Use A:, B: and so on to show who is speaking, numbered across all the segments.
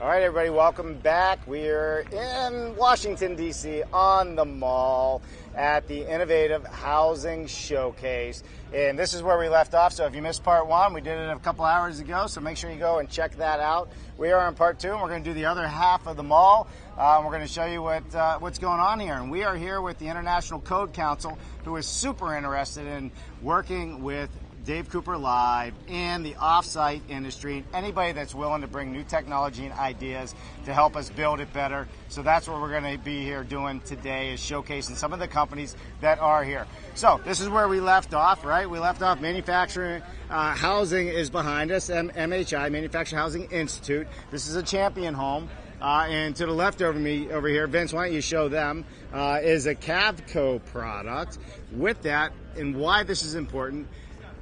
A: All right, everybody, welcome back. We're in Washington, D.C. on the Mall at the Innovative Housing Showcase. And this is where we left off. So if you missed part one, we did it a couple hours ago. So make sure you go and check that out. We are on part two, and we're going to do the other half of the mall. We're going to show you what's going on here. And we are here with the International Code Council, who is super interested in working with Dave Cooper Live and the offsite industry, and anybody that's willing to bring new technology and ideas to help us build it better. So that's what we're going to be here doing today, is showcasing some of the companies that are here. So this is where we left off, right? We left off manufacturing housing is behind us, MHI, Manufacturing Housing Institute. This is a champion home. And to the left over me over here, Vince, why don't you show them, is a Cavco product. With that, and why this is important,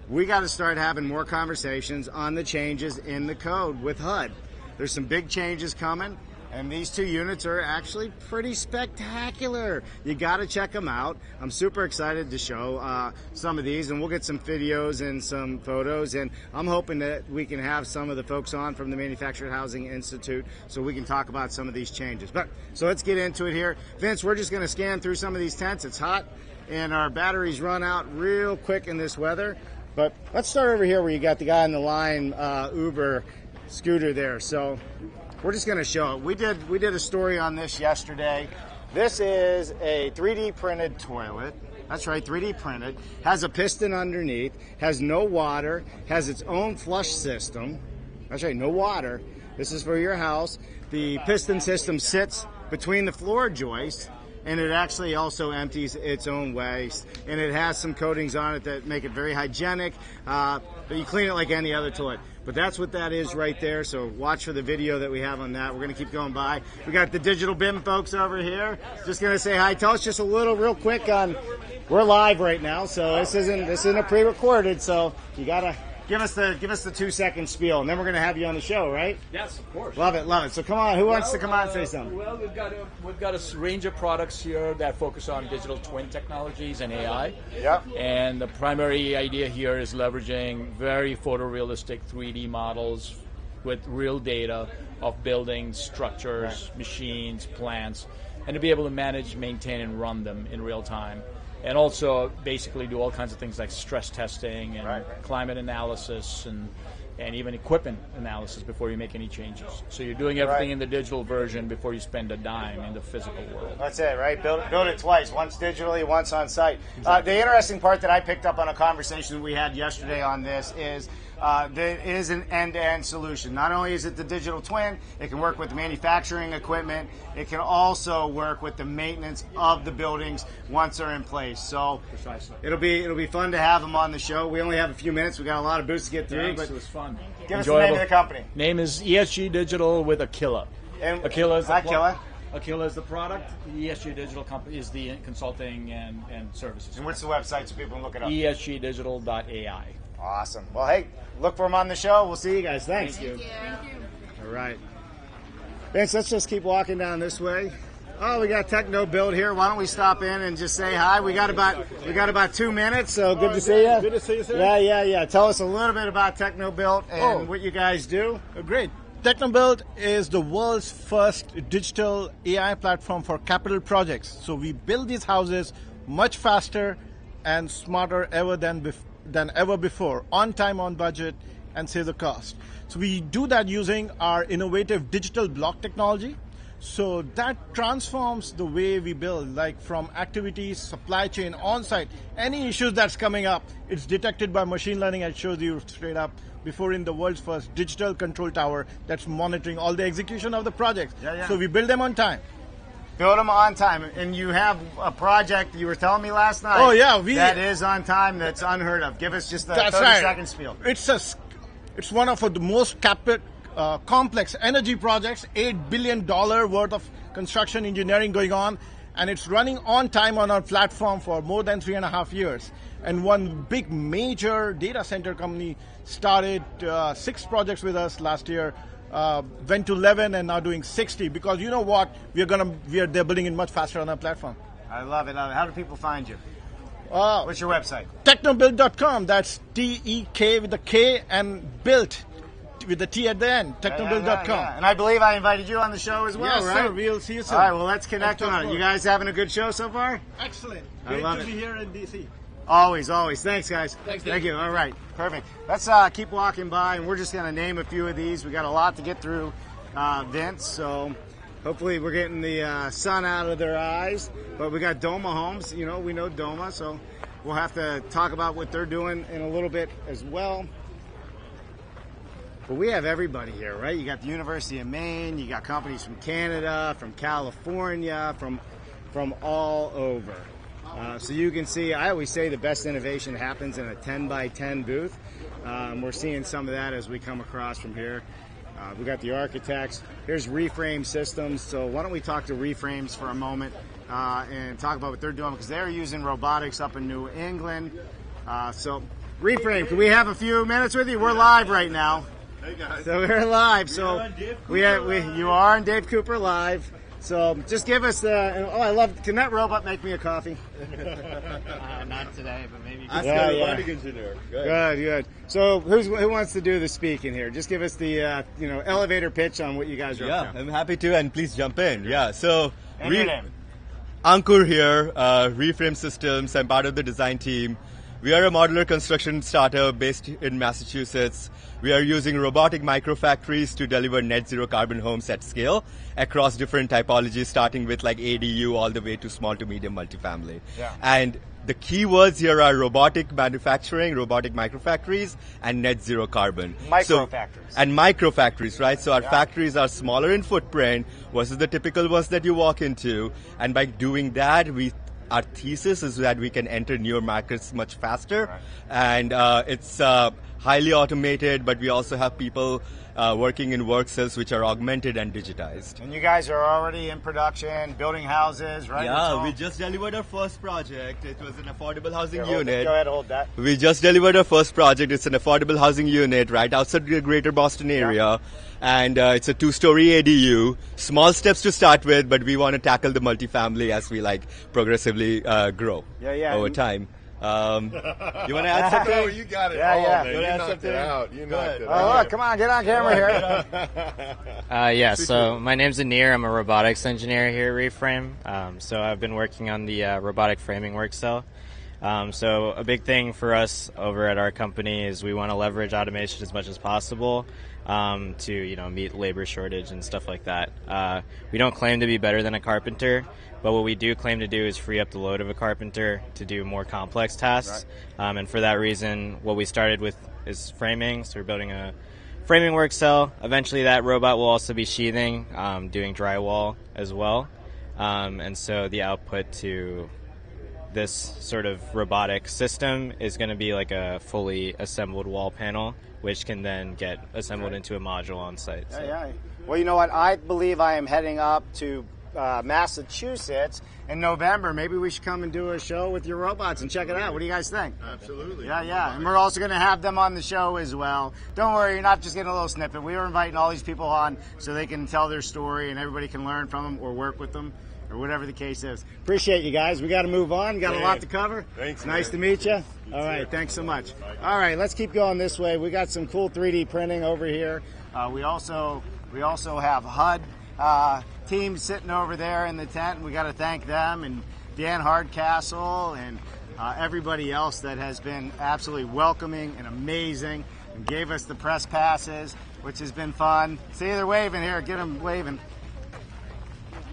A: we got to start having more conversations on the changes in the code with HUD. There's some big changes coming, and these two units are actually pretty spectacular. You got to check them out. I'm super excited to show some of these, and we'll get some videos and some photos, and I'm hoping that we can have some of the folks on from the Manufactured Housing Institute so we can talk about some of these changes. But so let's get into it here. Vince, we're just going to scan through some of these tents. It's hot, and our batteries run out real quick in this weather. But let's start over here where you got the guy on the line, Uber scooter there. So we're just going to show it. We did a story on this yesterday. This is a 3D printed toilet. That's right, 3D printed. Has a piston underneath. Has no water. Has its own flush system. That's right, no water. This is for your house. The piston system sits between the floor joists, and it actually also empties its own waste, and it has some coatings on it that make it very hygienic, but you clean it like any other toilet. But that's what that is right there, so watch for the video that we have on that. We're going to keep going by. We got the Digital BIM folks over here. Just going to say hi. Tell us just a little real quick on, we're live right now, so this isn't a pre-recorded, so you got to give us the 2-second spiel, and then we're going to have you on the show, right?
B: Yes, of course.
A: Love it, love it. So come on, who wants to come on and say something?
B: Well, we've got a range of products here that focus on digital twin technologies and AI.
A: Yep.
B: And the primary idea here is leveraging very photorealistic 3D models with real data of buildings, structures, machines, plants, and to be able to manage, maintain, and run them in real time. And also basically do all kinds of things like stress testing and climate analysis and even equipment analysis before you make any changes. So you're doing everything in the digital version before you spend a dime in the physical world.
A: That's it, right? Build it twice, once digitally, once on site. Exactly. The interesting part that I picked up on a conversation we had yesterday on this is there is an end-to-end solution. Not only is it the digital twin, it can work with the manufacturing equipment. It can also work with the maintenance of the buildings once they're in place. So
B: precisely,
A: it'll be fun to have them on the show. We only have a few minutes. We got a lot of booths to get through.
B: Thanks,
A: but
B: it was fun.
A: Give us the name of the company.
B: Name is ESG Digital with Aquila.
A: And
B: Aquila is
A: Aquila
B: is the product. The ESG Digital company is the consulting and services.
A: And what's the website so people can look it up?
B: ESGdigital.ai.
A: Awesome. Well, hey, look for them on the show. We'll see you guys. Thanks.
B: Thank you.
C: Thank you.
A: All right. Vince, let's just keep walking down this way. Oh, we got TechnoBuild here. Why don't we stop in and just say hi? We got about 2 minutes, so good to see you.
D: Good to see you, sir.
A: Yeah. Tell us a little bit about TechnoBuild and what you guys do.
D: Great. TechnoBuild is the world's first digital AI platform for capital projects. So we build these houses much faster and smarter than ever before, on time, on budget, and save the cost. So we do that using our innovative digital block technology. So that transforms the way we build, like from activities, supply chain, on-site, any issues that's coming up, it's detected by machine learning and shows you straight up before in the world's first digital control tower that's monitoring all the execution of the projects.
A: Yeah.
D: So we build them on time.
A: Build them on time. And you have a project you were telling me last night.
D: Oh, yeah.
A: That is on time. That's unheard of. Give us just a 30-second spiel.
D: It's one of the most complex energy projects, $8 billion worth of construction engineering going on, and it's running on time on our platform for more than 3.5 years. And one big major data center company started 6 projects with us last year, went to 11 and now doing 60, because you know what, they're building it much faster on our platform.
A: I love it. How do people find you? What's your website?
D: Technobuild.com. That's TEK with a K and built. with the T at the end, technobuild.com.
A: And I believe I invited you on the show as well,
D: Yes,
A: right?
D: sir. We'll see you soon.
A: All right, well, let's connect on it. You guys having a good show so far?
D: Excellent.
A: I
D: Great
A: love
D: to
A: it.
D: be here in DC.
A: Always, always. Thanks, guys.
B: Thanks,
A: Thank you. All right, perfect. Let's keep walking by, and we're just going to name a few of these. We got a lot to get through, Vince, so hopefully we're getting the sun out of their eyes. But we got Doma Homes. You know, we know Doma, so we'll have to talk about what they're doing in a little bit as well. But we have everybody here, right? You got the University of Maine, you got companies from Canada, from California, from all over. So you can see, I always say the best innovation happens in a 10 by 10 booth. We're seeing some of that as we come across from here. We got the architects. Here's Reframe Systems. So why don't we talk to Reframes for a moment and talk about what they're doing, because they're using robotics up in New England. So Reframe, can we have a few minutes with you? We're live right now.
C: Hey guys.
A: So we're live. So you are on Dave Cooper Live. So just give us can that robot make me a coffee?
E: Not today, but maybe.
C: Ask
A: Yeah,
C: the
A: yeah.
C: robotic engineer.
A: Good. So who wants to do the speaking here? Just give us the elevator pitch on what you guys are up to.
F: I'm happy to, and please jump in. Yeah, so
A: And your name?
F: Ankur here, Reframe Systems. I'm part of the design team. We are a modular construction startup based in Massachusetts. We are using robotic microfactories to deliver net zero carbon homes at scale across different typologies, starting with like ADU all the way to small to medium multifamily.
A: Yeah.
F: And the key words here are robotic manufacturing, robotic microfactories, and net zero carbon.
A: Microfactories.
F: And microfactories, right? So our factories are smaller in footprint versus the typical ones that you walk into. And by doing that, our thesis is that we can enter newer markets much faster.
A: Right.
F: And it's highly automated, but we also have people working in work cells which are augmented and digitized.
A: And you guys are already in production, building houses, right?
F: Yeah, we just delivered our first project. It was an affordable housing unit.
A: Go ahead, hold that.
F: We just delivered our first project. It's an affordable housing unit right outside the greater Boston area. And it's a 2-story ADU. Small steps to start with, but we want to tackle the multifamily as we
A: Yeah,
F: progressively grow over time. You want to add something?
C: Oh, you got it.
A: Yeah,
C: all,
A: yeah.
C: man.
F: Go
C: You
F: ahead,
C: knocked
F: something.
C: it out. You knocked it
A: Oh,
C: out.
A: look, come on, get on camera here.
E: So my name's Anir. I'm a robotics engineer here at Reframe. So I've been working on the robotic framing work cell. So a big thing for us over at our company is we want to leverage automation as much as possible to meet labor shortage and stuff like that. We don't claim to be better than a carpenter, but what we do claim to do is free up the load of a carpenter to do more complex tasks. Right. And for that reason, what we started with is framing. So we're building a framing work cell. Eventually that robot will also be sheathing, doing drywall as well. And so the output to this sort of robotic system is going to be like a fully assembled wall panel, which can then get assembled into a module on site.
A: Yeah. Well, you know what? I believe I am heading up to Massachusetts in November. Maybe we should come and do a show with your robots and check it out. What do you guys think?
C: Absolutely.
A: Yeah. And we're also going to have them on the show as well. Don't worry, you're not just getting a little snippet. We are inviting all these people on so they can tell their story and everybody can learn from them or work with them, or whatever the case is. Appreciate you guys. We got to move on. Got a lot to cover.
C: Thanks,
A: Nice
C: man.
A: to meet you. All right, thanks so much. All right, let's keep going this way. We got some cool 3D printing over here. We also have HUD team sitting over there in the tent, and we got to thank them and Dan Hardcastle and everybody else that has been absolutely welcoming and amazing and gave us the press passes, which has been fun. See, they're waving here. Get them waving.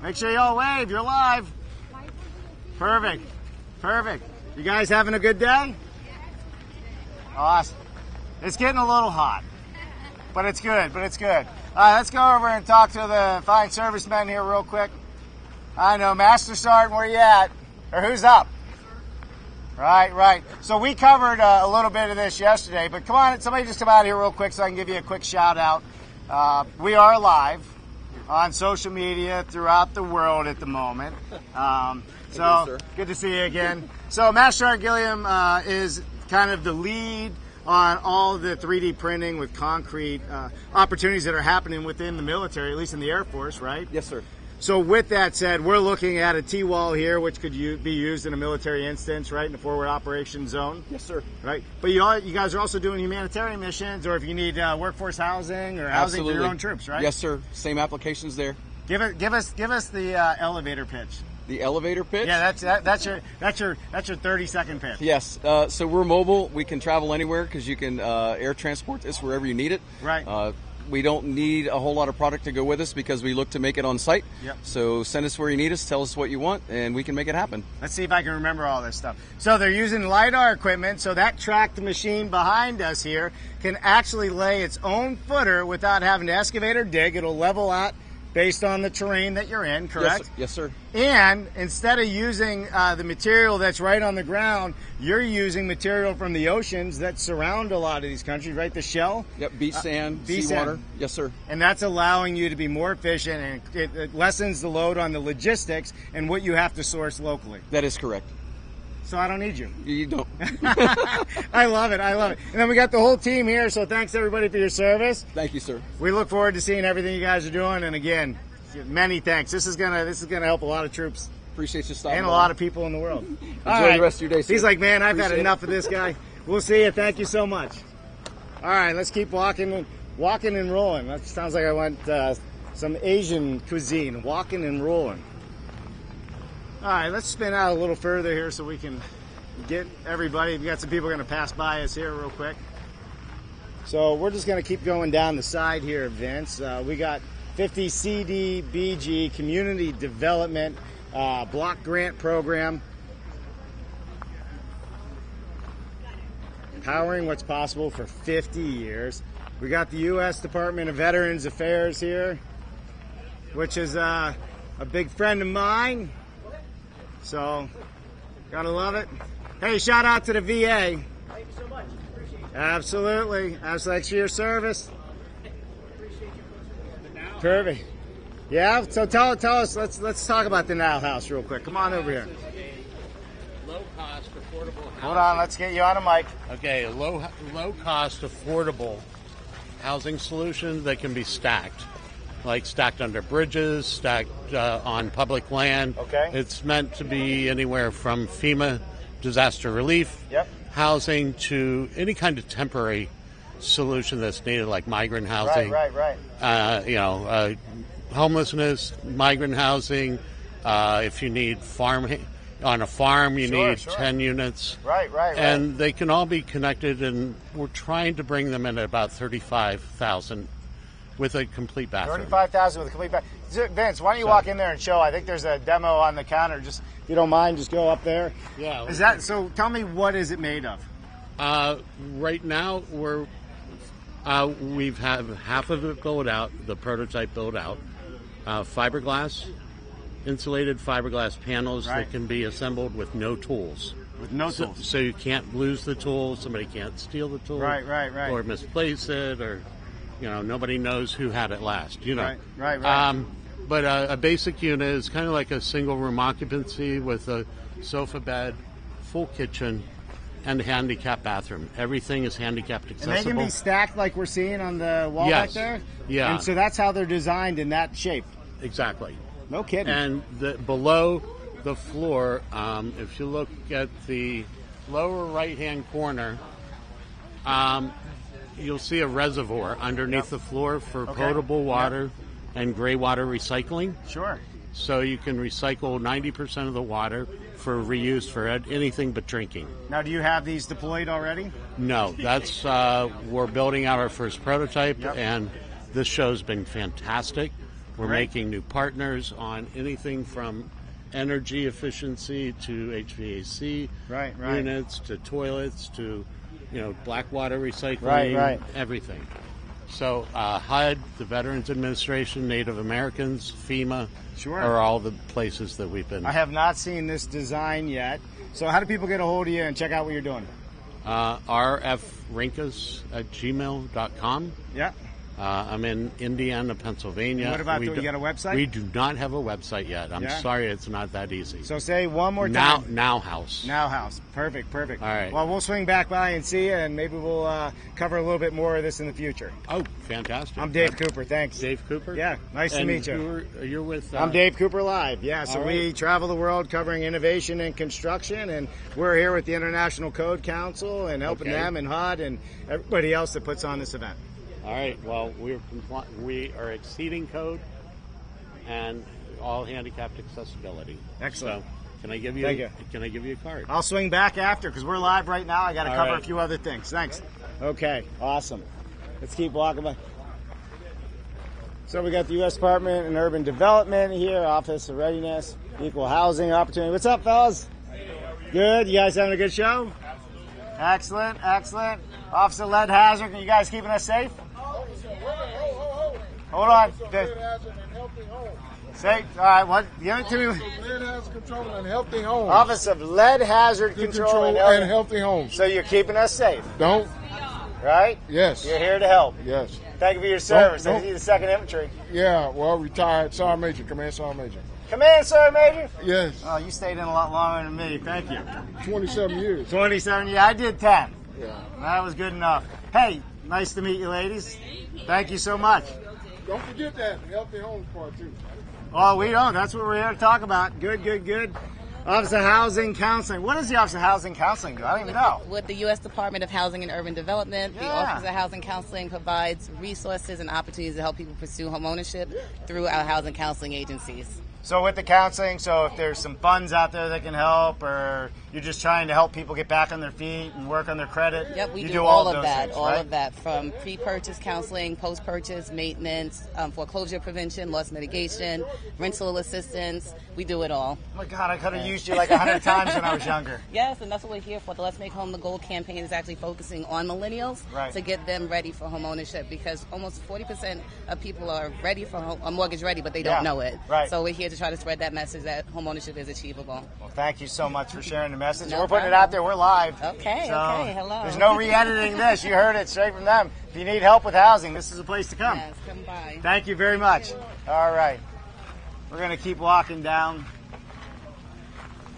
A: Make sure you all wave. You're live. Perfect. You guys having a good day? Awesome. It's getting a little hot, but it's good. All right, let's go over and talk to the fine servicemen here real quick. I know, Master Sergeant, where you at? Or who's up? Right. So we covered a little bit of this yesterday, but come on, somebody just come out here real quick so I can give you a quick shout out. We are live on social media throughout the world at the moment. So good to see you again. So Master Sergeant Gilliam is kind of the lead on all the 3D printing with concrete opportunities that are happening within the military, at least in the Air Force, right?
G: Yes, sir.
A: So with that said, we're looking at a T-wall here, which could be used in a military instance, right, in the forward operation zone.
C: Yes, sir.
A: Right, but you guys are also doing humanitarian missions, or if you need workforce housing or housing for your own troops, right?
C: Yes, sir. Same applications there.
A: Give us the elevator pitch.
C: The elevator pitch?
A: Yeah, that's your 30-second pitch.
C: Yes. So we're mobile. We can travel anywhere because you can air transport this wherever you need it.
A: Right.
C: We don't need a whole lot of product to go with us because we look to make it on site.
A: Yep.
C: So send us where you need us, tell us what you want, and we can make it happen.
A: Let's see if I can remember all this stuff. So they're using LiDAR equipment, so that tracked machine behind us here can actually lay its own footer without having to excavate or dig. It'll level out based on the terrain that you're in, correct?
C: Yes, sir.
A: And instead of using the material that's right on the ground, you're using material from the oceans that surround a lot of these countries, right? The shell?
C: Yep, beach sand,
A: beach
C: seawater.
A: sand.
C: Yes, sir.
A: And that's allowing you to be more efficient, and it lessens the load on the logistics and what you have to source locally.
C: That is correct.
A: So I don't need you.
C: You don't.
A: I love it. And then we got the whole team here, so thanks everybody for your service.
C: Thank you, sir.
A: We look forward to seeing everything you guys are doing, and again, many thanks. This is gonna help a lot of troops.
C: Appreciate you stopping
A: and a
C: by.
A: lot of people in the world.
C: Enjoy the rest of your day, sir.
A: He's like, man, I've
C: Appreciate
A: had
C: it.
A: enough of this guy. We'll see you. Thank you so much. All right, let's keep walking and rolling. That sounds like I want some Asian cuisine, walking and rolling. All right, let's spin out a little further here so we can get everybody. We've got some people going to pass by us here real quick. So we're just going to keep going down the side here, Vince. We got 50 CDBG Community Development Block Grant Program. Powering what's possible for 50 years. We got the U.S. Department of Veterans Affairs here, which is a big friend of mine. So, gotta love it. Hey, shout out to the VA.
G: Thank you so much. Appreciate it.
A: Absolutely. Thanks for your service. Perfect. Yeah, so tell us, let's talk about the Now House real quick. Come on over here.
H: Low-cost, affordable housing.
A: Hold on, let's get you on a mic.
H: Okay, a low-cost, affordable housing solution that can be stacked. Like stacked under bridges, stacked on public land.
A: Okay.
H: It's meant to be anywhere from FEMA disaster relief housing to any kind of temporary solution that's needed, like migrant housing.
A: Right.
H: Homelessness, migrant housing. If you need on a farm, you need 10 units.
A: Right.
H: And they can all be connected, and we're trying to bring them in at about $35,000 with a complete bathroom.
A: 35,000 with a complete bathroom. Vince, why don't you walk in there and show? I think there's a demo on the counter. Just, if you don't mind, just go up there.
H: Yeah.
A: Is that so? Tell me, what is it made of?
H: Right now, we've had half of it built out, the prototype built out. Fiberglass, insulated fiberglass panels that can be assembled with no tools.
A: With no tools.
H: So you can't lose the tool, somebody can't steal the tool.
A: Right.
H: Or misplace it, or, nobody knows who had it last,
A: Right.
H: But a basic unit is kind of like a single room occupancy with a sofa bed, full kitchen, and a handicap bathroom. Everything is handicapped accessible.
A: And they can be stacked like we're seeing on the wall back there?
H: Yeah.
A: And so that's how they're designed in that shape?
H: Exactly.
A: No kidding.
H: And below the floor, if you look at the lower right-hand corner, you'll see a reservoir underneath the floor for potable water and gray water recycling.
A: Sure.
H: So you can recycle 90% of the water for reuse for anything but drinking.
A: Now, do you have these deployed already?
H: No, that's we're building out our first prototype, and this show's been fantastic. We're making new partners on anything from energy efficiency to HVAC units to toilets to black water recycling, everything. So HUD, the Veterans Administration, Native Americans, FEMA are all the places that we've been.
A: I have not seen this design yet. So how do people get a hold of you and check out what you're doing?
H: rfrinkus@gmail.com.
A: Yeah.
H: I'm in Indiana, Pennsylvania.
A: What about, you got a website?
H: We do not have a website yet. I'm sorry, it's not that easy.
A: So say one more time.
H: Now House.
A: Now House. Perfect.
H: All right.
A: Well, we'll swing back by and see you, and maybe we'll cover a little bit more of this in the future.
H: Oh, fantastic.
A: I'm Dave Cooper. Thanks.
H: Dave Cooper?
A: Yeah, nice to meet you.
H: You're with...
A: I'm Dave Cooper Live. Yeah, so we travel the world covering innovation and construction, and we're here with the International Code Council and helping them and HUD and everybody else that puts on this event.
H: All right. Well, we are exceeding code and all handicapped accessibility.
A: Excellent.
H: So, can I give you a card?
A: I'll swing back after because we're live right now. I got to cover a few other things. Thanks. Okay. Awesome. Let's keep walking by. So we got the U.S. Department of Urban Development here, Office of Readiness, Equal Housing Opportunity. What's up, fellas? Good. You guys having a good show? Excellent. Office of Lead Hazard. Are you guys keeping us safe? Hold on. Say, all right, what? Give it to me.
I: Lead hazard control and healthy homes.
A: Office of Lead Hazard Control and
I: healthy homes.
A: So you're keeping us safe.
I: Don't.
A: Right?
I: Yes.
A: You're here to help.
I: Yes.
A: Thank you for your service.
I: Don't.
A: I see the 2nd Infantry.
I: Yeah, well, retired Sergeant Major, Command Sergeant Major.
A: Command Sergeant Major?
I: Yes.
A: Oh, you stayed in a lot longer than me. Thank you.
I: 27 years.
A: 27 years. I did 10.
I: Yeah.
A: That was good enough. Hey, nice to meet you, ladies. Thank you so much.
I: Don't forget that healthy homes part, too.
A: Oh, we don't. That's what we're here to talk about. Good. Office of Housing Counseling. What does the Office of Housing Counseling do? I don't even know.
J: With the U.S. Department of Housing and Urban Development, the Office of Housing Counseling provides resources and opportunities to help people pursue homeownership through our housing counseling agencies.
A: So with the counseling, so if there's some funds out there that can help, or you're just trying to help people get back on their feet and work on their credit,
J: yep, we
A: you
J: do all of
A: those
J: that,
A: things,
J: all
A: right?
J: of that, from pre-purchase counseling, post-purchase maintenance, foreclosure prevention, loss mitigation, rental assistance. We do it all.
A: Oh my God, I could have used you like 100 times when I was younger.
J: Yes, and that's what we're here for. The Let's Make Home the Goal campaign is actually focusing on millennials to get them ready for homeownership, because almost 40% of people are ready for mortgage ready, but they don't know it.
A: Right.
J: So we're here to try to spread that message that homeownership is achievable.
A: Well, thank you so much for sharing the message.
J: No
A: We're putting it
J: problem.
A: out there. We're live.
J: Okay, hello.
A: There's no re-editing this. You heard it straight from them. If you need help with housing, this is a place to come.
J: Yes, come by.
A: Thank you very much. All right. We're going to keep walking down.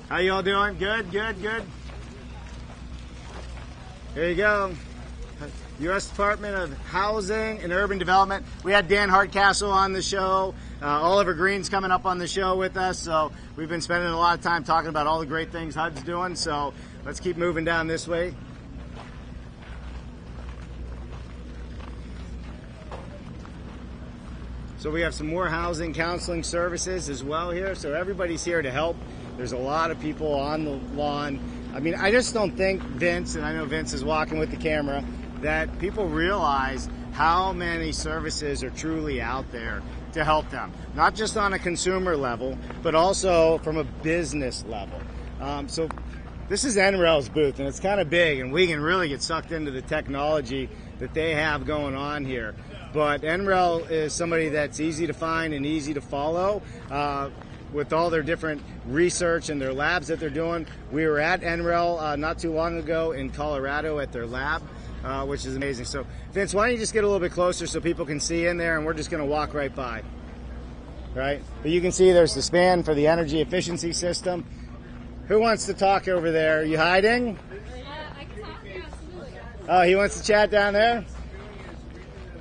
A: How you all doing? Good. Here you go. U.S. Department of Housing and Urban Development. We had Dan Hardcastle on the show. Oliver Green's coming up on the show with us. So we've been spending a lot of time talking about all the great things HUD's doing. So let's keep moving down this way. So we have some more housing counseling services as well here. So everybody's here to help. There's a lot of people on the lawn. I mean, I just don't think Vince, and I know Vince is walking with the camera, that people realize how many services are truly out there to help them. Not just on a consumer level, but also from a business level. So this is NREL's booth, and it's kind of big, and we can really get sucked into the technology that they have going on here. But NREL is somebody that's easy to find and easy to follow. With all their different research and their labs that they're doing. We were at NREL not too long ago in Colorado at their lab, which is amazing. So, Vince, why don't you just get a little bit closer so people can see in there, and we're just going to walk right by. Right? But you can see there's the span for the energy efficiency system. Who wants to talk over there? Are you hiding?
K: I can talk to you, absolutely.
A: Oh, he wants to chat down there?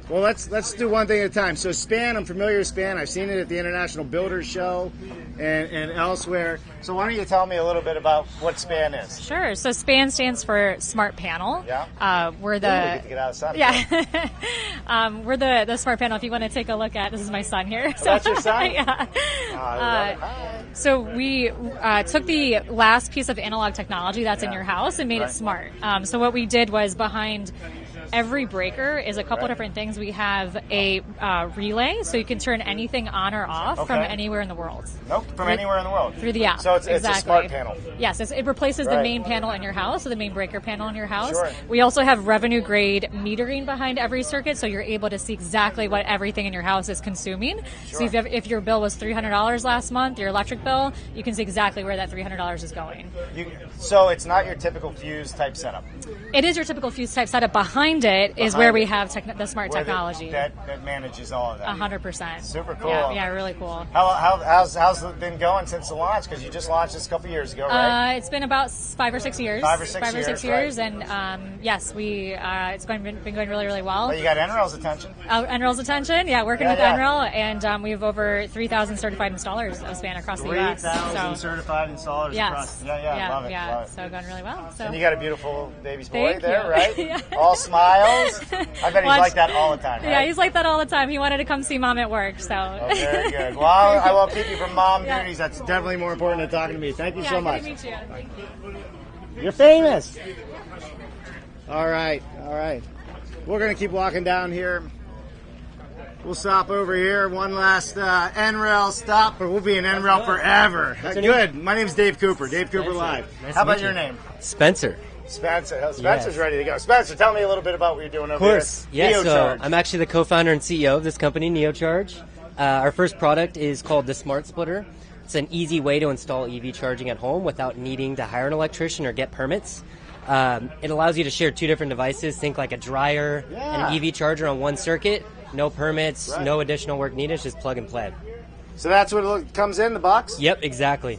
A: Well, let's do one thing at a time. So SPAN, I'm familiar with SPAN. I've seen it at the International Builders Show and elsewhere. So why don't you tell me a little bit about what SPAN is?
K: Sure. So SPAN stands for Smart Panel.
A: Yeah.
K: We're the.
A: Ooh, we get to get out of sun.
K: Yeah. We're the Smart Panel. If you want to take a look at, this is my son here.
A: So, that's your son?
K: Yeah.
A: I love it.
K: So we took the last piece of analog technology that's in your house and made it smart. So what we did was behind every breaker is a couple different things. We have a relay, so you can turn anything on or off from anywhere in the world.
A: Nope, from anywhere in the world.
K: Through the app.
A: So it's a smart panel.
K: Yes, it replaces the main panel in your house, so the main breaker panel in your house.
A: Sure.
K: We also have revenue grade metering behind every circuit, so you're able to see exactly what everything in your house is consuming.
A: Sure.
K: So if your bill was $300 last month, your electric bill, you can see exactly where that $300 is going.
A: So it's not your typical fuse type setup.
K: It is your typical fuse type setup behind behind it is where we have the smart
A: Where
K: technology.
A: that manages all of that.
K: 100%.
A: Super cool.
K: Yeah, really cool.
A: How's it been going since the launch? Because you just launched this a couple years ago, right?
K: It's been about 5 or 6 years.
A: 5 or 6 years, right.
K: And yes, it's been going really, really well.
A: Well, you got NREL's attention.
K: NREL's attention, yeah, working with NREL, and we have over 3,000 certified installers of SPAN across the U.S.
A: 3,000 certified installers across. Yeah, love it.
K: Yeah,
A: love it.
K: so going really well. So.
A: And you got a beautiful baby's boy
K: Thank
A: there,
K: you.
A: right?
K: Yeah.
A: All smiles. I bet he's like that all the time, right?
K: Yeah, he's like that all the time. He wanted to come see Mom at work, so.
A: Oh, very good. Well, I won't keep you from mom duties. That's definitely more important than talking to me. Thank you so much.
K: Good to meet you.
A: You're famous. All right. We're going to keep walking down here. We'll stop over here. One last NREL stop, but we'll be in NREL forever. Good. My name's Dave Cooper. Dave Cooper Live. How about your name?
L: Spencer.
A: Spencer's ready to go. Spencer, tell me a little bit about what you're doing over
L: here. Of course. Yeah,
A: NeoCharge.
L: So I'm actually the co-founder and CEO of this company, NeoCharge. Our first product is called the Smart Splitter. It's an easy way to install EV charging at home without needing to hire an electrician or get permits. It allows you to share 2 different devices. Think like a dryer and an EV charger on one circuit. No permits, no additional work needed. It's just plug and play.
A: So that's what comes in the box?
L: Yep, exactly.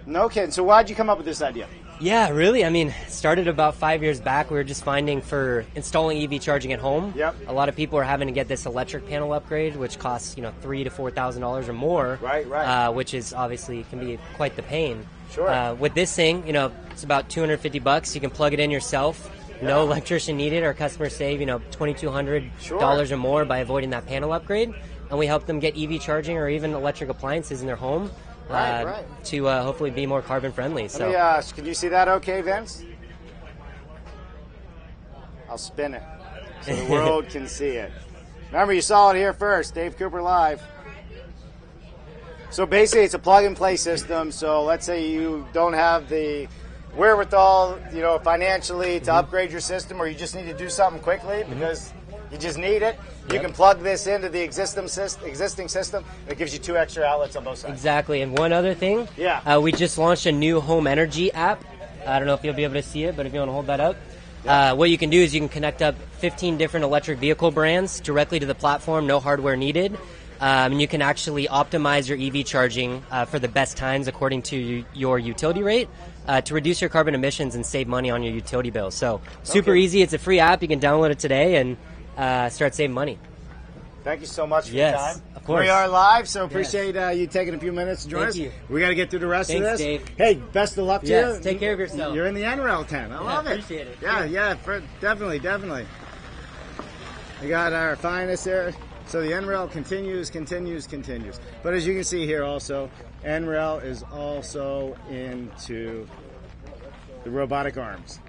A: No kidding. So why'd you come up with this idea?
L: Yeah, really. I mean, it started about 5 years back. We were just finding for installing EV charging at home.
A: Yep.
L: A lot of people are having to get this electric panel upgrade, which costs $3,000 to $4,000 or more.
A: Right.
L: Which is obviously can be quite the pain.
A: Sure.
L: With this thing, it's about $250. You can plug it in yourself. Yeah. No electrician needed. Our customers save $2,200 or more by avoiding that panel upgrade, and we help them get EV charging or even electric appliances in their home. To hopefully be more carbon friendly. So,
A: let me ask, can you see that okay, Vince? I'll spin it so the world can see it. Remember, you saw it here first. Dave Cooper Live. So basically, it's a plug-and-play system. So let's say you don't have the wherewithal, financially to upgrade your system, or you just need to do something quickly because you just need it. You can plug this into the existing system. It gives you 2 extra outlets on both sides.
L: Exactly. And one other thing, we just launched a new home energy app. I don't know if you'll be able to see it, but if you want to hold that up. What you can do is you can connect up 15 different electric vehicle brands directly to the platform, no hardware needed. And you can actually optimize your EV charging for the best times according to your utility rate to reduce your carbon emissions and save money on your utility bill. So super easy. It's a free app. You can download it today and start saving money.
A: Thank you so much for your time.
L: Of course.
A: We are live, so appreciate you taking a few minutes to join us.
L: You.
A: We got to get through the rest of this.
L: Dave.
A: Hey, best of luck to you.
L: Take care of yourself.
A: You're in the NREL 10. I love it.
L: Appreciate it.
A: Yeah, definitely. We got our finest there. So the NREL continues. But as you can see here also, NREL is also into the robotic arms.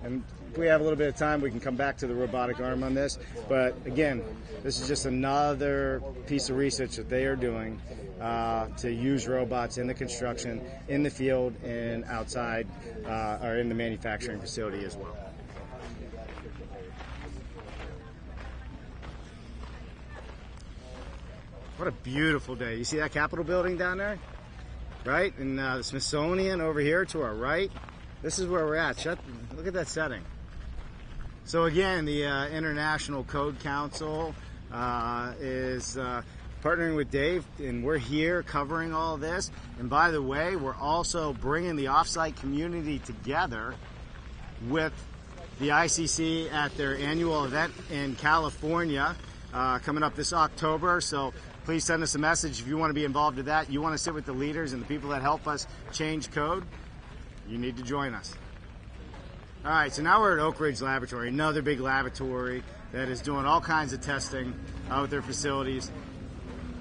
A: And if we have a little bit of time, we can come back to the robotic arm on this. But again, this is just another piece of research that they are doing to use robots in the construction, in the field, and outside, or in the manufacturing facility as well. What a beautiful day. You see that Capitol building down there? Right? And the Smithsonian over here to our right. This is where we're at. Look at that setting. So again, the International Code Council is partnering with Dave, and we're here covering all this. And by the way, we're also bringing the offsite community together with the ICC at their annual event in California coming up this October. So please send us a message if you want to be involved in that. You want to sit with the leaders and the people that help us change code. You need to join us. All right, so now we're at Oak Ridge Laboratory, another big laboratory that is doing all kinds of testing with their facilities.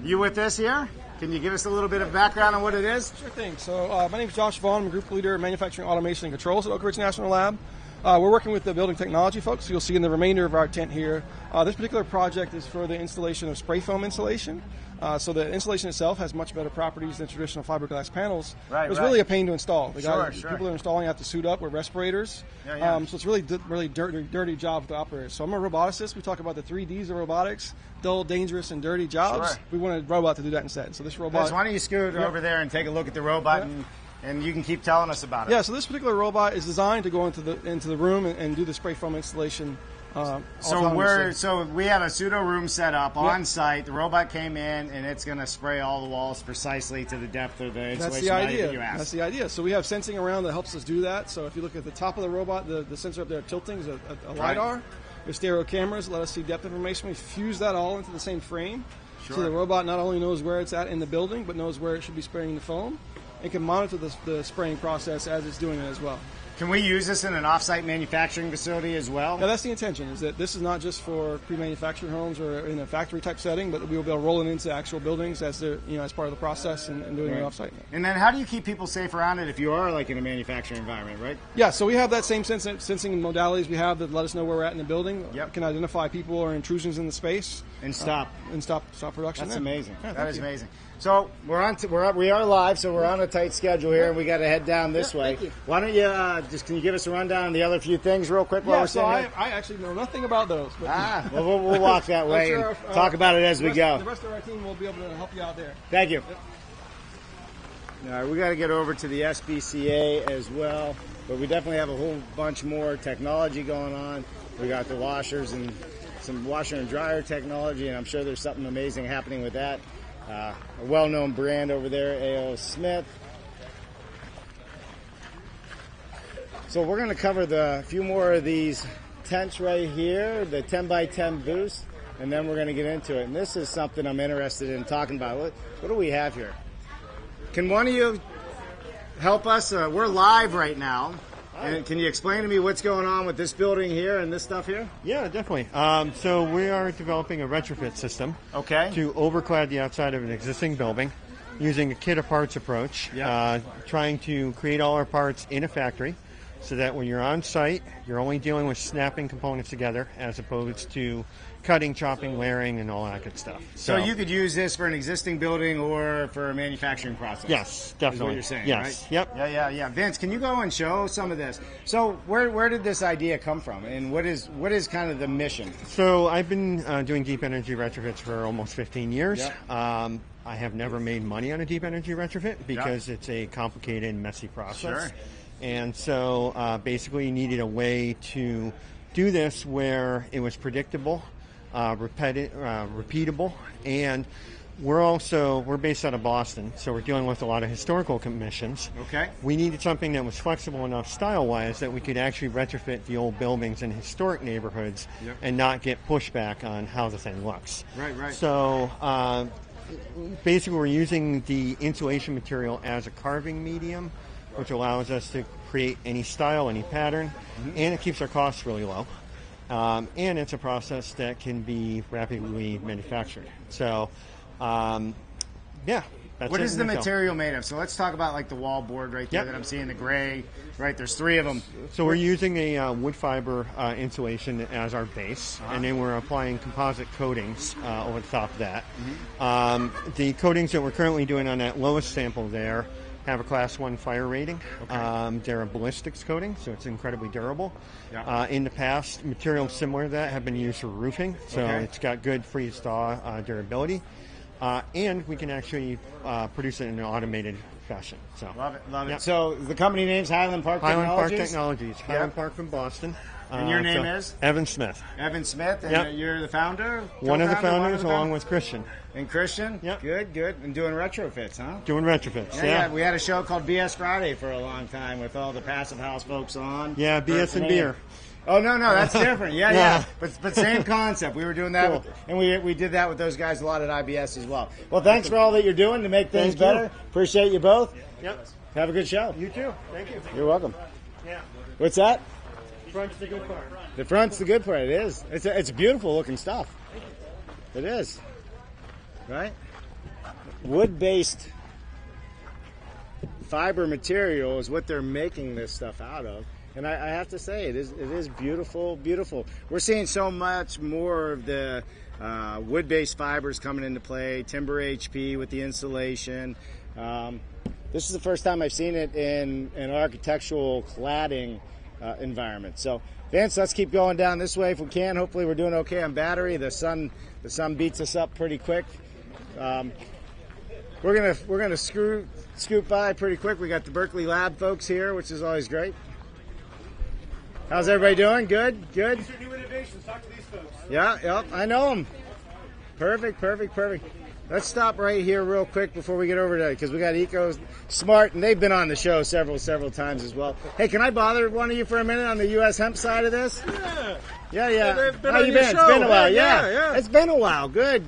A: You with us here? Can you give us a little bit of background on what it is?
M: Sure thing. So my name is Josh Vaughn. I'm a group leader in manufacturing automation and controls at Oak Ridge National Lab. We're working with the building technology folks. You'll see in the remainder of our tent here. This particular project is for the installation of spray foam insulation. So the insulation itself has much better properties than traditional fiberglass panels. It was really a pain to install. People that are installing have to suit up with respirators. So it's really dirty job for the operators. So I'm a roboticist. We talk about the 3 Ds of robotics: dull, dangerous, and dirty jobs. We wanted a robot to do that instead. So this robot.
A: Why don't you scoot over there and take a look at the robot and And you can keep telling us about it.
M: Yeah, so this particular robot is designed to go into the room and do the spray foam installation.
A: So we have a pseudo room set up on site. The robot came in, and it's going to spray all the walls precisely to the depth of the insulation.
M: That's the idea.
A: That you asked.
M: That's the idea. So we have sensing around that helps us do that. So if you look at the top of the robot, the sensor up there tilting is a LiDAR. There's stereo cameras that let us see depth information. We fuse that all into the same frame. Sure. So the robot not only knows where it's at in the building, but knows where it should be spraying the foam, and can monitor the spraying process as it's doing it as well.
A: Can we use this in an off-site manufacturing facility as well?
M: Yeah, that's the intention, is that this is not just for pre-manufactured homes or in a factory-type setting, but we will be able to roll it into actual buildings as as part of the process and doing it off-site.
A: And then how do you keep people safe around it if you are like in a manufacturing environment, right?
M: Yeah, so we have that same sensing modalities we have that let us know where we're at in the building. Yep. Can identify people or intrusions in the space.
A: And stop.
M: Stop production.
A: That's amazing.
M: Yeah,
A: that is amazing. So we are live, so we're on a tight schedule here, and we got to head down this way. Why don't you can you give us a rundown on the other few things real quick while we're sitting here?
M: I actually know nothing about those. But
A: well, we'll walk that way
M: sure
A: and talk about it as we go.
M: The rest of our team will be able to help you out there.
A: Thank you. All right, we got to get over to the SBCA as well, but we definitely have a whole bunch more technology going on. We got the washers and some washer and dryer technology, and I'm sure there's something amazing happening with that. A well-known brand over there, A.O. Smith. So we're going to cover a few more of these tents right here, the 10 by 10 booths, and then we're going to get into it. And this is something I'm interested in talking about. What do we have here? Can one of you help us? We're live right now. And can you explain to me what's going on with this building here and this stuff here?
N: Yeah, definitely. So we are developing a retrofit system to overclad the outside of an existing building using a kit of parts approach, trying to create all our parts in a factory so that when you're on site, you're only dealing with snapping components together as opposed to cutting, chopping, layering, and all that good stuff.
A: So you could use this for an existing building or for a manufacturing process?
N: Yes, definitely.
A: Is what you're saying,
N: yes.
A: right?
N: Yep.
A: Yeah. Vince, can you go and show some of this? So where did this idea come from, and what is kind of the mission?
N: So I've been doing deep energy retrofits for almost 15 years. Yep. I have never made money on a deep energy retrofit because it's a complicated, messy process.
A: Sure.
N: And so basically you needed a way to do this where it was predictable, repeatable, and we're based out of Boston, so we're dealing with a lot of historical commissions.
A: Okay.
N: We needed something that was flexible enough style-wise that we could actually retrofit the old buildings in historic neighborhoods and not get pushback on how the thing looks.
A: Right.
N: So basically we're using the insulation material as a carving medium, which allows us to create any style, any pattern, and it keeps our costs really low. And it's a process that can be rapidly manufactured. So, that's
A: what is the material made of? So let's talk about like the wall board right there that I'm seeing, the gray, right? There's three of them.
N: So we're using a wood fiber insulation as our base, and then we're applying composite coatings over the top of that. The coatings that we're currently doing on that lowest sample there have a Class 1 fire rating. They're a ballistics coating, so it's incredibly durable. In the past, materials similar to that have been used for roofing, so it's got good freeze-thaw durability. And we can actually produce it in an automated fashion. So
A: Love it. So the company name's Highland Park
N: Technologies. Highland Park from Boston.
A: And your name is?
N: Evan Smith.
A: Evan Smith, and you're the founder?
N: One of the founders, along with Christian.
A: And Christian? Yep. Good. And doing retrofits, huh?
N: Doing retrofits,
A: yeah. We had a show called BS Friday for a long time with all the Passive House folks on.
N: Yeah, BS and beer.
A: Oh, no, that's different. Yeah. But same concept. We were doing that, and we did that with those guys a lot at IBS as well. Well, thanks for all that you're doing to make things better. Appreciate you both.
N: Yep.
A: Have a good show.
N: You too. Thank you.
A: You're welcome.
N: Yeah.
A: What's that?
N: The front's the good part.
A: The front's the good part. It is. It's beautiful looking stuff. It is. Right? Wood-based fiber material is what they're making this stuff out of. And I have to say, it is beautiful. We're seeing so much more of the wood-based fibers coming into play, timber HP with the insulation. This is the first time I've seen it in an architectural cladding environment. So, Vince, let's keep going down this way if we can. Hopefully we're doing okay on battery. The sun beats us up pretty quick. We're gonna scoot by pretty quick. We got the Berkeley Lab folks here, which is always great. How's everybody doing? Good.
G: These are new innovations. Talk to these folks.
A: Yeah, I know them. Perfect. Let's stop right here real quick before we get over to, because we got Eco Smart, and they've been on the show several times as well. Hey, can I bother one of you for a minute on the U.S. hemp side of this? Yeah. How you been? It's been a while. Yeah. It's been a while. Good.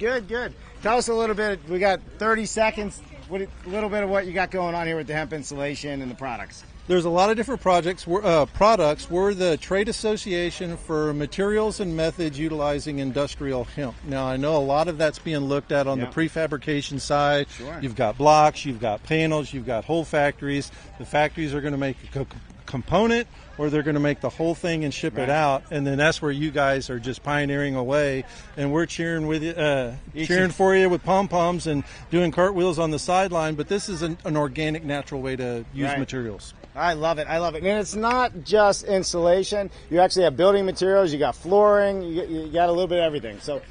A: Tell us a little bit. We got 30 seconds. A little bit of what you got going on here with the hemp installation and the products.
O: There's a lot of different products. We're the trade association for materials and methods utilizing industrial hemp. Now, I know a lot of that's being looked at on the prefabrication side.
A: Sure.
O: You've got blocks, you've got panels, you've got whole factories. The factories are going to make a component, or they're going to make the whole thing and ship it out, and then that's where you guys are just pioneering away, and we're cheering with you, cheering for you with pom-poms and doing cartwheels on the sideline. But this is an organic, natural way to use materials.
A: I love it. And it's not just insulation. You actually have building materials. You got flooring. You got a little bit of everything. So,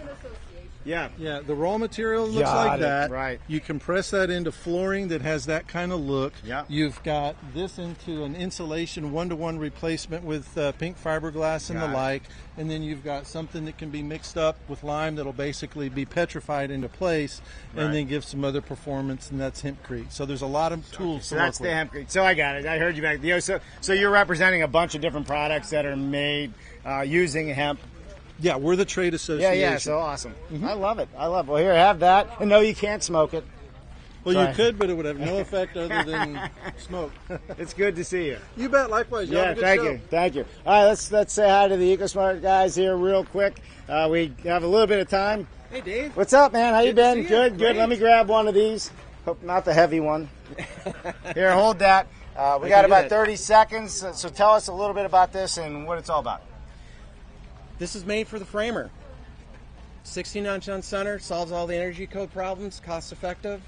A: yeah.
O: The raw material looks like that.
A: Right.
O: You compress that into flooring that has that kind of look.
A: Yeah.
O: You've got this into an insulation one-to-one replacement with pink fiberglass and the like. And then you've got something that can be mixed up with lime that'll basically be petrified into place and then give some other performance, and that's hempcrete. So there's a lot of tools to work with.
A: So that's the hempcrete. So I got it. I heard you back. So you're representing a bunch of different products that are made using hemp.
O: Yeah, we're the trade association.
A: Yeah, so awesome. I love it. Well, here, have that. And no, you can't smoke it.
O: Well, you could, but it would have no effect other than smoke.
A: It's good to see you.
O: You bet. Likewise.
A: Yeah, thank you. All right, let's say hi to the EcoSmart guys here real quick. We have a little bit of time.
P: Hey, Dave.
A: What's up, man? How you been? Good. Let me grab one of these. Hope not the heavy one. Here, hold that. We got about 30 seconds. So tell us a little bit about this and what it's all about.
P: This is made for the framer. 16-inch on center, solves all the energy code problems, cost effective,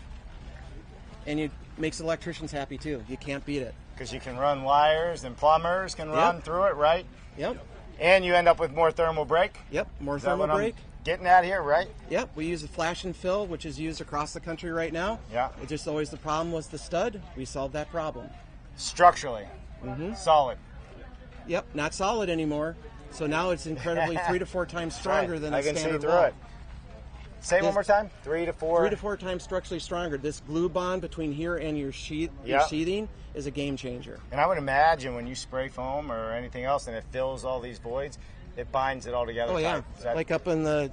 P: and it makes electricians happy too. You can't beat it.
A: Because you can run wires and plumbers can run through it, right?
P: Yep.
A: And you end up with more thermal break?
P: Yep, more thermal break.
A: Getting at here, right?
P: Yep, we use a flash and fill, which is used across the country right now.
A: Yeah.
P: It's just always the problem was the stud. We solved that problem.
A: Structurally, solid.
P: Yep, not solid anymore. So now it's incredibly 3 to 4 times stronger than a standard wall.
A: It. Say one more time. 3 to 4.
P: 3 to 4 times structurally stronger. This glue bond between here and your sheathing is a game changer.
A: And I would imagine when you spray foam or anything else and it fills all these voids, it binds it all together.
P: Oh yeah, like up in the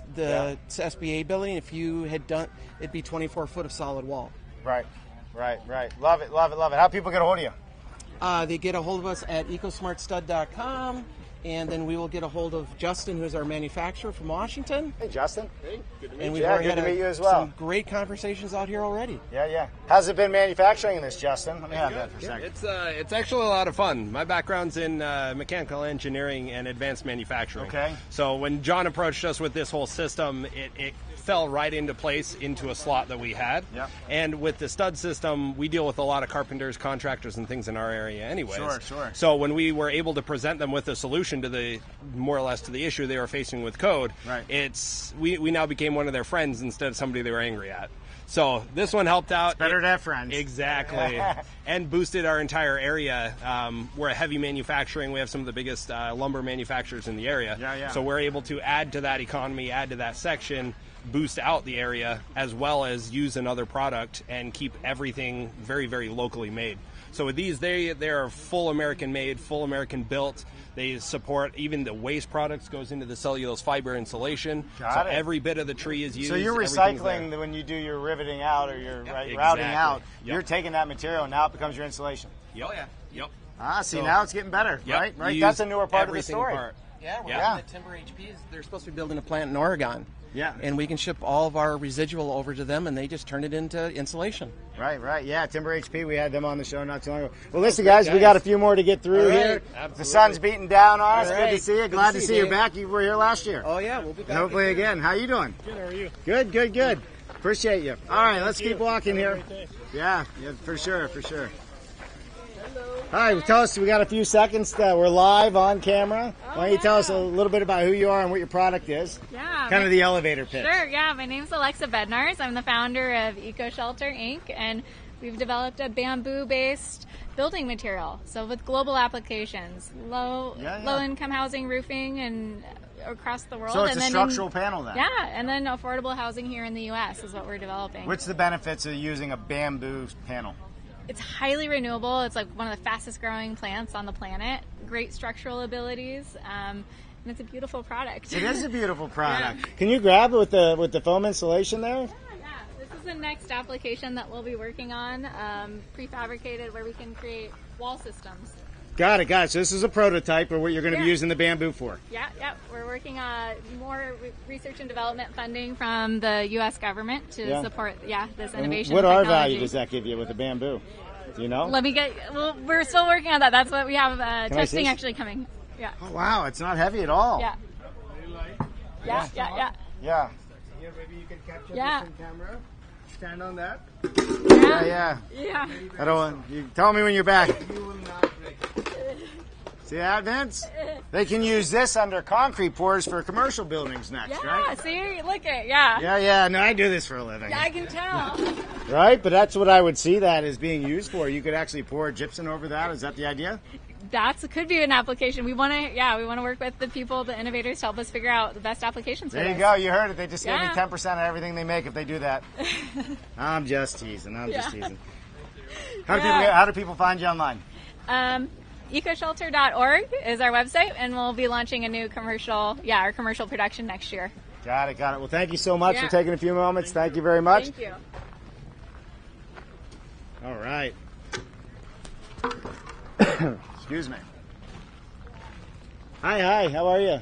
P: SBA building, if you had done, it'd be 24 foot of solid wall.
A: Right. Love it. How people get a hold of you?
P: They get a hold of us at ecosmartstud.com. And then we will get a hold of Justin, who's our manufacturer from Washington.
A: Hey, Justin. Hey, good to meet you.
P: And we've already had you as well. Some great conversations out here already.
A: Yeah. How's it been manufacturing this, Justin? Let me have that for a second.
Q: It's actually a lot of fun. My background's in mechanical engineering and advanced manufacturing.
A: Okay.
Q: So when John approached us with this whole system, it fell right into place into a slot that we had.
A: Yeah.
Q: And with the stud system, we deal with a lot of carpenters, contractors, and things in our area anyways.
A: Sure.
Q: So when we were able to present them with a solution to the more or less to the issue they were facing with code, we now became one of their friends instead of somebody they were angry at. So this one helped out.
A: It's better to have friends.
Q: Exactly. And boosted our entire area. We're a heavy manufacturing. We have some of the biggest lumber manufacturers in the area.
A: Yeah.
Q: So we're able to add to that economy, add to that section, boost out the area, as well as use another product and keep everything very, very locally made. So with these, they are full American made, full American built. They support even the waste products goes into the cellulose fiber insulation.
A: Got it.
Q: Every bit of the tree is used.
A: So you're recycling when you do your riveting out or your routing out. You're taking that material and now it becomes your insulation.
Q: Oh yeah. Yep.
A: Now it's getting better, right? That's a newer part of the story.
P: Yeah, we're building the Timber HPs. They're supposed to be building a plant in Oregon.
A: Yeah.
P: And we can ship all of our residual over to them, and they just turn it into insulation.
A: Right. Yeah, Timber HP, we had them on the show not too long ago. Well, listen, guys, we got a few more to get through here.
P: Absolutely.
A: The sun's beating down on us.
P: All
A: Good to
P: right.
A: see you. Glad to see you back. You were here last year.
P: Oh, yeah, we'll be back.
A: Hopefully again. How you doing?
P: Good, how are you?
A: Good. Appreciate you. All right, let's keep walking here. Yeah, for sure. Hello. Hi, tell us, we got a few seconds. We're live on camera. Why don't you tell us a little bit about who you are and what your product is?
K: Yeah.
A: Kind of the elevator pitch.
K: Sure, yeah. My name's Alexa Bednars. I'm the founder of EcoShelter, Inc., and we've developed a bamboo-based building material. So with global applications, low-income housing, roofing, and across the world.
A: So it's
K: and
A: a structural panel then?
K: Yeah, and then affordable housing here in the U.S. is what we're developing.
A: What's the benefits of using a bamboo panel?
K: It's highly renewable. It's like one of the fastest growing plants on the planet. Great structural abilities. And it's a beautiful product.
A: It is a beautiful product.
K: Yeah.
A: Can you grab it with the foam insulation there?
K: Yeah. This is the next application that we'll be working on, prefabricated, where we can create wall systems.
A: Got it. So this is a prototype of what you're going to be using the bamboo for.
K: Yeah. We're working on more research and development funding from the U.S. government to support, this innovation.
A: What
K: technology.
A: R value does that give you with the bamboo? Do you know?
K: Well, we're still working on that. That's what we have testing actually coming. Yeah.
A: Oh, wow. It's not heavy at all.
K: Yeah. Yeah.
A: Yeah.
I: Here, maybe you can capture
K: Yeah.
I: this on camera. Stand on that.
A: Yeah. I don't want you tell me when you're back. See that, Vince? They can use this under concrete pours for commercial buildings next, right?
K: Yeah, see? Look at
A: Yeah. No, I do this for a living.
K: Yeah, I can tell.
A: Right? But that's what I would see that as being used for. You could actually pour gypsum over that. Is that the idea?
K: That could be an application. We want to work with the people, the innovators, to help us figure out the best applications for this.
A: There you go. You heard it. They just gave me 10% of everything they make if they do that. I'm just teasing. How do people find you online?
K: EcoShelter.org is our website, and we'll be launching a new our commercial production next year.
A: Got it. Well, thank you so much for taking a few moments. Thank you very much.
K: Thank you.
A: All right. Excuse me. Hi. How are you?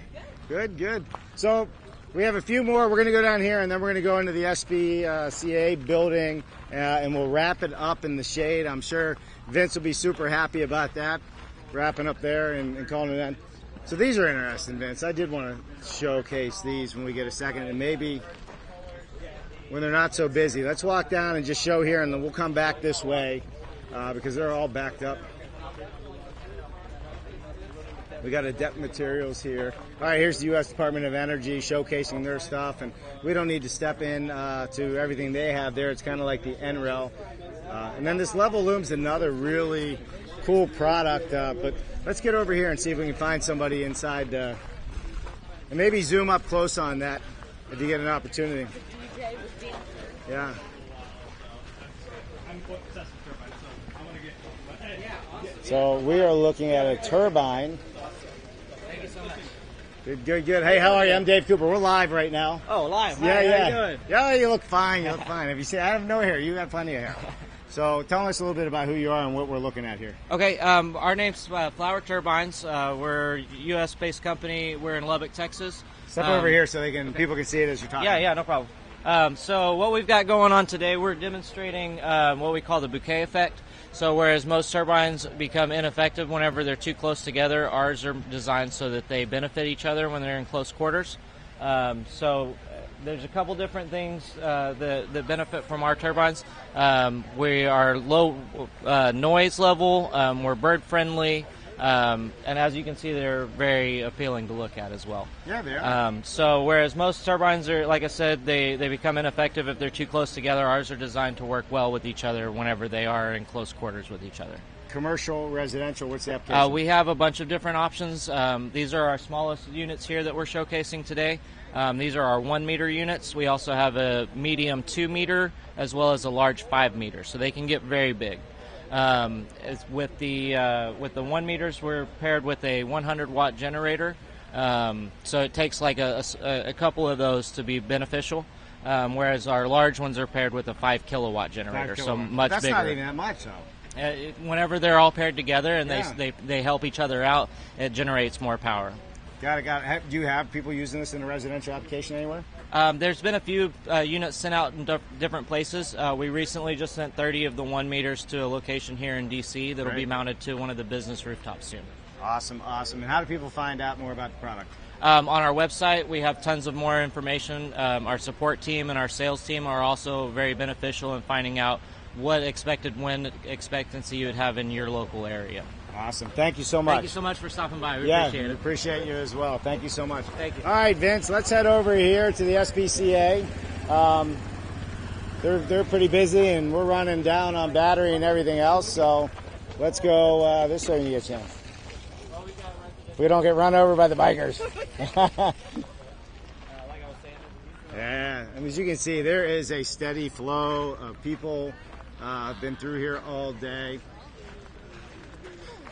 A: Good. So we have a few more. We're going to go down here, and then we're going to go into the SBCA building, and we'll wrap it up in the shade. I'm sure Vince will be super happy about that, wrapping up there and calling it in. So these are interesting, Vince. I did want to showcase these when we get a second, and maybe when they're not so busy. Let's walk down and just show here, and then we'll come back this way because they're all backed up. We got Adept Materials here. All right, here's the U.S. Department of Energy showcasing their stuff, and we don't need to step in to everything they have there. It's kind of like the NREL. And then this Level Loom's another really cool product, but let's get over here and see if we can find somebody inside and maybe zoom up close on that if you get an opportunity. Yeah. So we are looking at a turbine. Good. Hey, how are you? I'm Dave Cooper. We're live right now.
R: Oh, live.
A: Hi,
R: How
A: yeah.
R: you doing?
A: Yeah, you look fine. Have you seen? I have no hair. You got plenty of hair. So tell us a little bit about who you are and what we're looking at here.
R: Okay, our name's Flower Turbines. We're a U.S.-based company. We're in Lubbock, Texas.
A: Step over here so people can see it as you're talking.
R: Yeah, no problem. So what we've got going on today, we're demonstrating what we call the bouquet effect. So whereas most turbines become ineffective whenever they're too close together, ours are designed so that they benefit each other when they're in close quarters. So there's a couple different things that benefit from our turbines. We are low noise level, we're bird friendly, and as you can see, they're very appealing to look at as well.
A: Yeah, they are.
R: So whereas most turbines are, like I said, they become ineffective if they're too close together, ours are designed to work well with each other whenever they are in close quarters with each other.
A: Commercial, residential, what's the application?
R: We have a bunch of different options. These are our smallest units here that we're showcasing today. These are our 1 meter units. We also have a medium 2 meter as well as a large 5 meter, so they can get very big. With the 1 meters, we're paired with a 100 watt generator, so it takes like a couple of those to be beneficial. Whereas our large ones are paired with a 5 kilowatt generator, so much
A: That's
R: bigger.
A: not even that much, though.
R: Whenever they're all paired together and
A: Yeah.
R: they help each other out, it generates more power.
A: Got it. Do you have people using this in a residential application anywhere?
R: There's been a few units sent out in different places. We recently just sent 30 of the 1 meters to a location here in D.C. that'll be mounted to one of the business rooftops soon.
A: Awesome. And how do people find out more about the product?
R: On our website, we have tons of more information. Our support team and our sales team are also very beneficial in finding out what expected wind expectancy you would have in your local area.
A: Awesome. Thank you so much.
R: Thank you so much for stopping by. We
A: appreciate
R: appreciate
A: it.
R: it.
A: Appreciate you as well. Thank you so much.
R: Thank you.
A: All right, Vince, let's head over here to the SBCA. They're pretty busy, and we're running down on battery and everything else, so let's go this way when you get a chance. We don't get run over by the bikers. Yeah, and as you can see, there is a steady flow of people. I've been through here all day.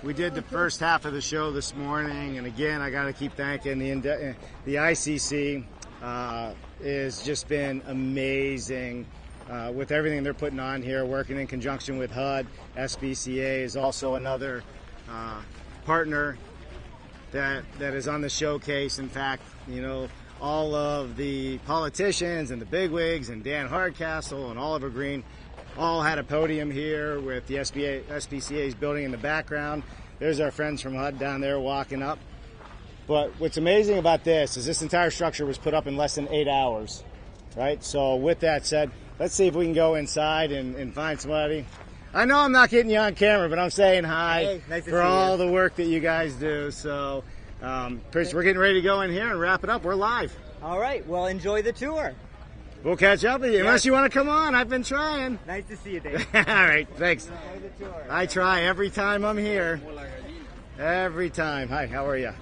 A: We did the first half of the show this morning, and again, I got to keep thanking the ICC. Has just been amazing with everything they're putting on here, working in conjunction with HUD. SBCA is also another partner that is on the showcase. In fact, you know, all of the politicians and the bigwigs and Dan Hardcastle and Oliver Green all had a podium here with the SBCA's building in the background. There's our friends from HUD down there walking up. But what's amazing about this is this entire structure was put up in less than 8 hours, right? So with that said, let's see if we can go inside and find somebody. I know I'm not getting you on camera, but I'm saying hi.
S: Hey, nice to
A: for
S: see
A: all
S: you.
A: the work that you guys do. So we're getting ready to go in here and wrap it up. We're live.
S: All right. Well, enjoy the tour.
A: We'll catch up with you. Unless you want to come on. I've been trying.
S: Nice to see you, Dave.
A: All right. Thanks.
S: Enjoy the tour.
A: I try every time I'm here. Every time. Hi, how are you?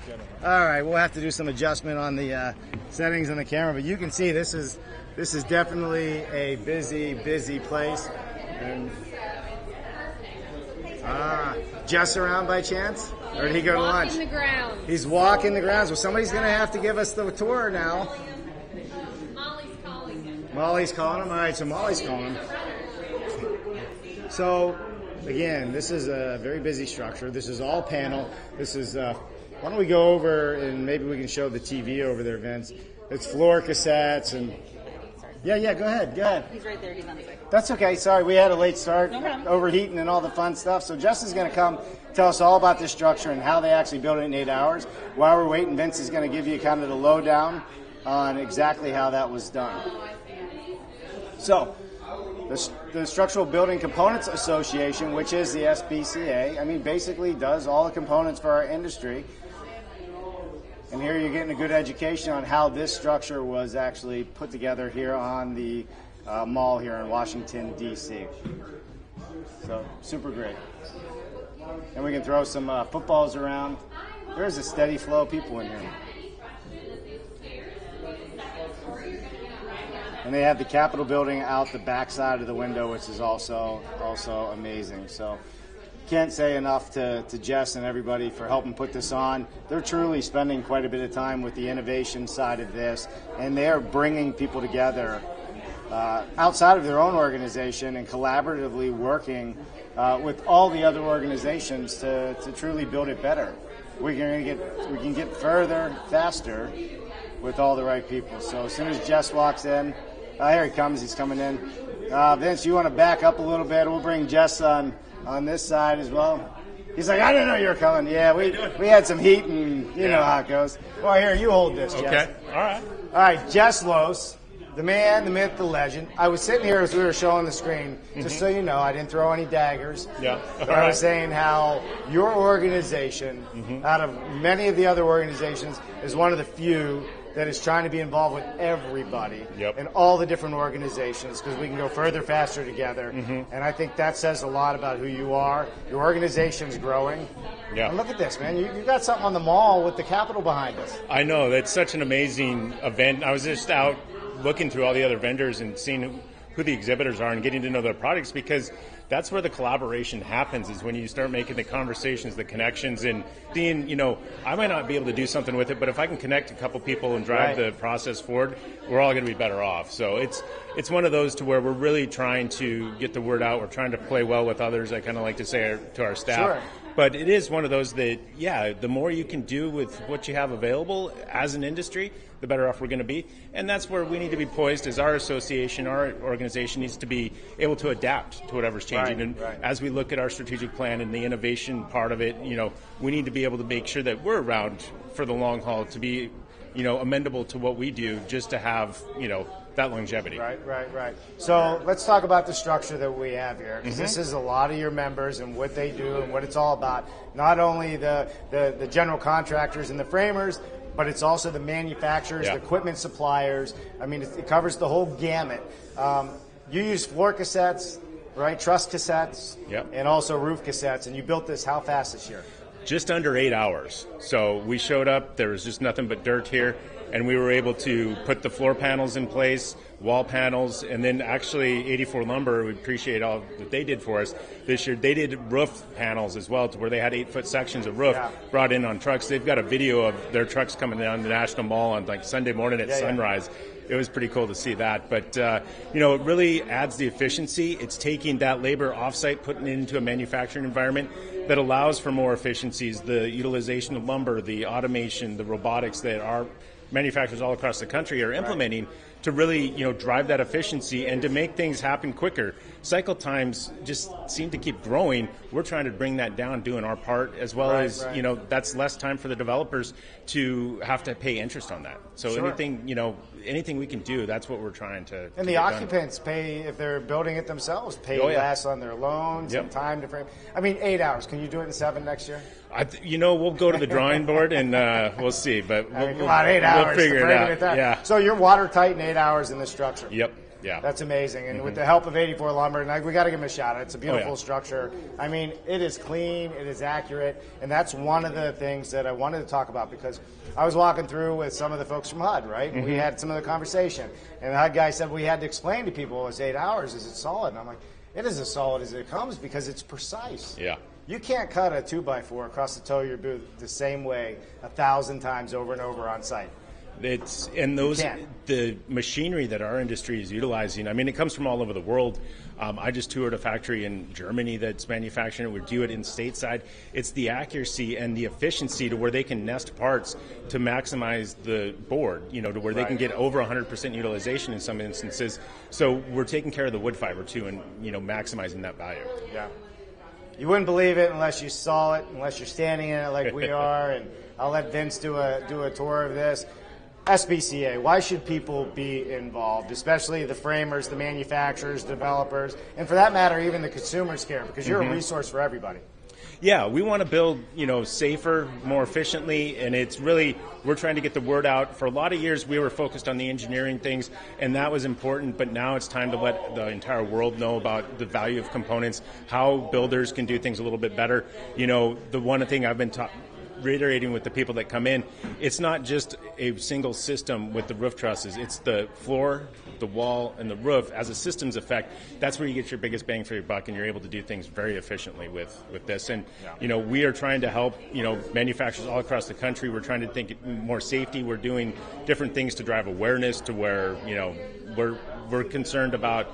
A: All right. We'll have to do some adjustment on the settings on the camera, but you can see this is definitely a busy place. And Jess around by chance? Or did he go to lunch?
T: Walking the grounds.
A: He's walking the grounds. Well, somebody's going to have to give us the tour now.
T: Molly's calling him.
A: Molly's calling him? All right, so Molly's calling him. So, again, this is a very busy structure. This is all panel. This is, why don't we go over and maybe we can show the TV over there, Vince. It's floor cassettes and... Yeah, go ahead.
J: He's right there. He's on his way.
A: That's okay. Sorry, we had a late start,
J: No problem.
A: overheating and all the fun stuff. So Justin's going to come tell us all about this structure and how they actually built it in 8 hours. While we're waiting, Vince is going to give you kind of the lowdown on exactly how that was done. So the Structural Building Components Association, which is the SBCA, basically does all the components for our industry. And here you're getting a good education on how this structure was actually put together here on the mall here in Washington, D.C. So, super great. And we can throw some footballs around. There's a steady flow of people in here. And they have the Capitol building out the back side of the window, which is also amazing. So, can't say enough to Jess and everybody for helping put this on. They're truly spending quite a bit of time with the innovation side of this, and they are bringing people together outside of their own organization and collaboratively working with all the other organizations to truly build it better. We can get further faster with all the right people. So as soon as Jess walks in, here he comes. He's coming in. Vince, you want to back up a little bit? We'll bring Jess on this side as well. He's like, I didn't know you were coming. Yeah, we had some heat, and you know how it goes. Well, here, you hold this, Jess.
U: Okay, all right.
A: All right, Jess Los, the man, the myth, the legend. I was sitting here as we were showing the screen, just so you know, I didn't throw any daggers.
U: Yeah.
A: But I was saying how your organization, out of many of the other organizations, is one of the few that is trying to be involved with everybody in all the different organizations, because we can go further, faster together. And I think that says a lot about who you are. Your organization's growing.
U: Yeah.
A: And look at this, man. You got something on the mall with the Capitol behind us.
U: I know. That's such an amazing event. I was just out looking through all the other vendors and seeing who the exhibitors are and getting to know their products, because that's where the collaboration happens, is when you start making the conversations, the connections, and seeing, I might not be able to do something with it, but if I can connect a couple people and drive the process forward, we're all going to be better off. So it's one of those to where we're really trying to get the word out. We're trying to play well with others, I kind of like to say to our staff.
A: Sure.
U: But it is one of those that, the more you can do with what you have available as an industry, the better off we're going to be. And that's where we need to be poised as our association, our organization needs to be able to adapt to whatever's changing. As we look at our strategic plan and the innovation part of it, we need to be able to make sure that we're around for the long haul to be, amendable to what we do, just to have, that longevity.
A: Right. So let's talk about the structure that we have here, because this is a lot of your members and what they do and what it's all about. Not only the general contractors and the framers, but it's also the manufacturers, the equipment suppliers. I mean, it covers the whole gamut. You use floor cassettes, right? Truss cassettes, and also roof cassettes. And you built this how fast this year?
U: Just under 8 hours. So we showed up, there was just nothing but dirt here, and we were able to put the floor panels in place, wall panels, and then actually 84 Lumber, we appreciate all that they did for us this year. They did roof panels as well, to where they had 8-foot sections of roof brought in on trucks. They've got a video of their trucks coming down the National Mall on like Sunday morning at sunrise. It was pretty cool to see that. But, it really adds the efficiency. It's taking that labor offsite, putting it into a manufacturing environment that allows for more efficiencies, the utilization of lumber, the automation, the robotics that our manufacturers all across the country are implementing to really, drive that efficiency and to make things happen quicker. Cycle times just seem to keep growing. We're trying to bring that down, doing our part, as well as, that's less time for the developers to have to pay interest on that. So anything we can do, that's what we're trying to
A: And the occupants pay, if they're building it themselves, pay less on their loans and time to frame. I mean, 8 hours. Can you do it in 7 next year?
U: We'll go to the drawing board and we'll see. But
A: come on, 8 hours.
U: We'll figure it out. Yeah.
A: So you're watertight in 8 hours in this structure.
U: Yep. Yeah.
A: That's amazing. And with the help of 84 Lumber, and we got to give them a shout out. It's a beautiful structure. I mean, it is clean, it is accurate, and that's one of the things that I wanted to talk about, because I was walking through with some of the folks from HUD, right? And we had some of the conversation. And the HUD guy said we had to explain to people, it's 8 hours, is it solid? And I'm like, it is as solid as it comes because it's precise.
U: Yeah.
A: You can't cut a 2x4 across the toe of your boot the same way 1,000 times over and over on site.
U: The machinery that our industry is utilizing, I mean, it comes from all over the world. I just toured a factory in Germany that's manufacturing it. We do it in stateside. It's the accuracy and the efficiency to where they can nest parts to maximize the board, to where they can get over 100% utilization in some instances. So we're taking care of the wood fiber too, and maximizing that value.
A: Yeah. You wouldn't believe it unless you saw it, unless you're standing in it like we are. And I'll let Vince do a tour of this. SBCA, why should people be involved, especially the framers, the manufacturers, developers, and for that matter, even the consumers care, because you're a resource for everybody.
U: Yeah, we want to build, safer, more efficiently, and it's really, we're trying to get the word out. For a lot of years, we were focused on the engineering things, and that was important, but now it's time to let the entire world know about the value of components, how builders can do things a little bit better. The one thing I've been reiterating with the people that come in, it's not just a single system with the roof trusses. It's the floor, the wall, and the roof as a systems effect. That's where you get your biggest bang for your buck, and you're able to do things very efficiently with this. And we are trying to help manufacturers all across the country. We're trying to think more safety. We're doing different things to drive awareness to where we're concerned about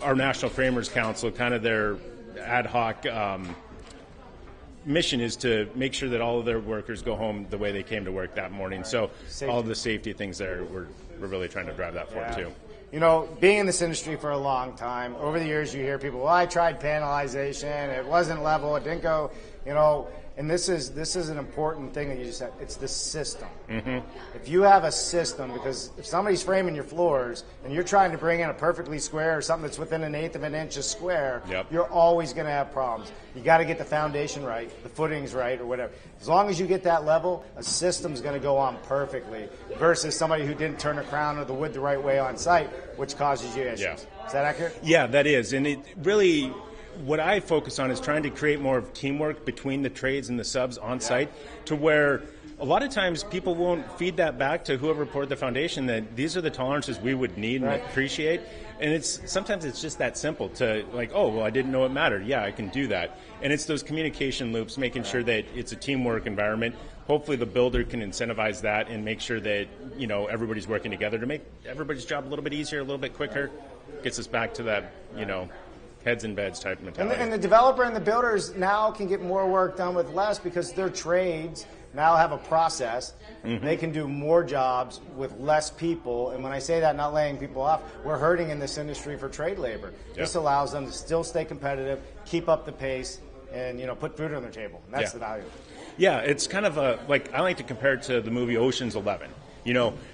U: our National Framers Council, kind of their ad hoc mission is to make sure that all of their workers go home the way they came to work that morning. So all of the safety things there, we're really trying to drive that forward too.
A: Being in this industry for a long time, over the years you hear people, well, I tried panelization, it wasn't level, it didn't go, and this is an important thing that you just said. It's the system. If you have a system, because if somebody's framing your floors and you're trying to bring in a perfectly square or something that's within 1/8 of an inch of square, you're always going to have problems. You got to get the foundation right, the footings right, or whatever. As long as you get that level, a system's going to go on perfectly versus somebody who didn't turn a crown or the wood the right way on site, which causes you issues. Is that accurate?
U: Yeah, that is. And it really, what I focus on is trying to create more of teamwork between the trades and the subs on site, to where a lot of times people won't feed that back to whoever poured the foundation, that these are the tolerances we would need and appreciate. And sometimes it's just that simple to like, oh, well, I didn't know it mattered. Yeah, I can do that. And it's those communication loops, making sure that it's a teamwork environment. Hopefully the builder can incentivize that and make sure that, everybody's working together to make everybody's job a little bit easier, a little bit quicker. Gets us back to that, heads in beds type mentality.
A: And the developer and the builders now can get more work done with less because their trades now have a process. They can do more jobs with less people. And when I say that, not laying people off, we're hurting in this industry for trade labor. This allows them to still stay competitive, keep up the pace, and put food on their table. And that's the value.
U: Yeah, it's kind of I like to compare it to the movie Ocean's 11.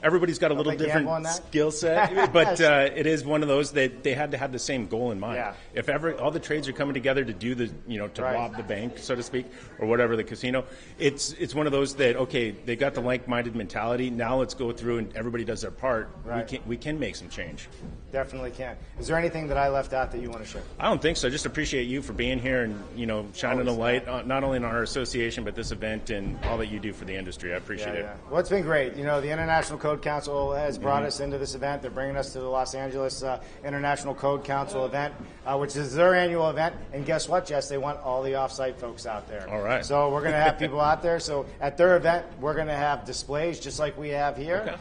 U: everybody's got a little
A: think you have one
U: different
A: that?
U: skill set, but it is one of those that they had to have the same goal in mind.
A: Yeah.
U: If all the trades are coming together to do to rob the bank, so to speak, or whatever, the casino, it's one of those that, okay, they got the like-minded mentality. Now let's go through and everybody does their part.
A: Right.
U: We can make some change.
A: Definitely can. Is there anything that I left out that you want to share?
U: I don't think so. Just appreciate you for being here and shining a light not only on our association but this event and all that you do for the industry. I appreciate it.
A: Well, it's been great. The International Code Council has brought us into this event. They're bringing us to the Los Angeles International Code Council event, which is their annual event. And guess what, Jess? They want all the offsite folks out there.
U: All right.
A: So we're going to have people out there. So at their event, we're going to have displays just like we have here.
U: Okay.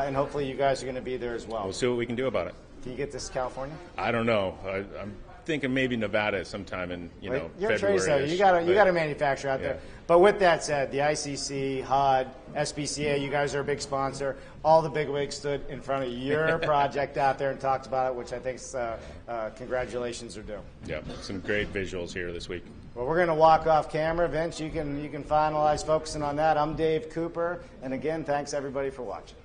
A: And hopefully you guys are going to be there as well.
U: We'll see what we can do about it.
A: Can you get this to California?
U: I don't know. I'm thinking maybe Nevada sometime in
A: You're
U: February.
A: a tracer. You got to manufacture out there. But with that said, the ICC, HUD, SBCA, you guys are a big sponsor. All the bigwigs stood in front of your project out there and talked about it, which I think congratulations are due.
U: Yeah, some great visuals here this week.
A: Well, we're going to walk off camera. Vince, you can finalize focusing on that. I'm Dave Cooper, and again, thanks everybody for watching.